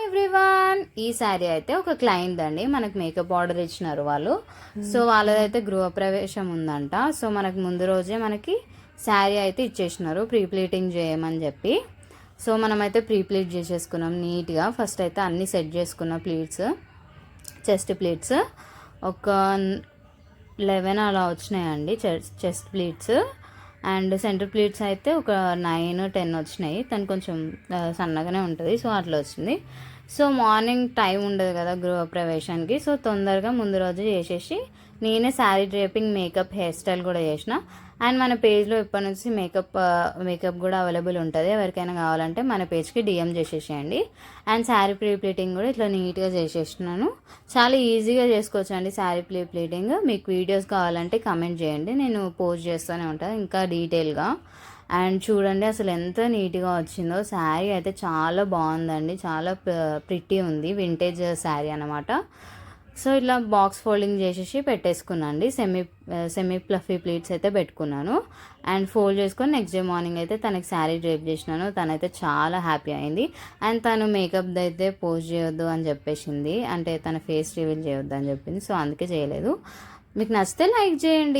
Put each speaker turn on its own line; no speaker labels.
Everyone, ఈ శారీ అయితే ఒక క్లయింట్ అండి. మనకు మేకప్ ఆర్డర్ ఇచ్చినారు వాళ్ళు. సో వాళ్ళదైతే గృహప్రవేశం ఉందంట. సో మనకు ముందు రోజే మనకి శారీ అయితే ఇచ్చేసినారు ప్రీ ప్లీటింగ్ చేయమని చెప్పి. సో మనమైతే ప్రీ ప్లీట్ చేసేసుకున్నాం నీట్గా. ఫస్ట్ అయితే అన్నీ సెట్ చేసుకున్న ప్లీట్స్, చెస్ట్ ప్లీట్స్ ఒక 11 అలా వచ్చినాయండి chest pleats. And centre pleats అయితే ఒక 9, 10 వచ్చినాయి. తను కొంచెం సన్నగానే ఉంటుంది, సో అట్లా వచ్చింది. సో మార్నింగ్ టైం ఉండదు కదా గృహప్రవేశానికి. సో తొందరగా ముందు రోజు చేసేసి నేనే sari draping, makeup, hair style కూడా చేసిన. అండ్ మన పేజ్లో ఇప్పటి నుంచి మేకప్ కూడా అవైలబుల్ ఉంటుంది. ఎవరికైనా కావాలంటే మన పేజ్కి డిఎం చేసేసేయండి. అండ్ శారీ ప్రీ ప్లీటింగ్ కూడా ఇట్లా నీట్గా చేసేసినాను. చాలా ఈజీగా చేసుకోవచ్చు అండి శారీ ప్రీ ప్లీటింగ్. మీకు వీడియోస్ కావాలంటే కమెంట్ చేయండి, నేను పోస్ట్ చేస్తూనే ఉంటాను ఇంకా డీటెయిల్గా. అండ్ చూడండి అసలు ఎంత నీట్గా వచ్చిందో. శారీ అయితే చాలా బాగుందండి, చాలా ప్రిట్టి ఉంది. వింటేజ్ శారీ అనమాట. సో ఇట్లా బాక్స్ ఫోల్డింగ్ చేసేసి పెట్టేసుకున్నాండి. సెమీ ప్లఫీ ప్లీట్స్ అయితే పెట్టుకున్నాను. అండ్ ఫోల్డ్ చేసుకొని నెక్స్ట్ డే మార్నింగ్ అయితే తనకి శారీ డ్రేప్ చేసినాను. తనైతే చాలా హ్యాపీ అయింది. అండ్ తను మేకప్ అయితే పోస్ట్ చేయొద్దు అని చెప్పేసింది, అంటే తన ఫేస్ రివీల్ చేయొద్దు అని చెప్పింది. సో అందుకే చేయలేదు. మీకు నచ్చితే లైక్ చేయండి.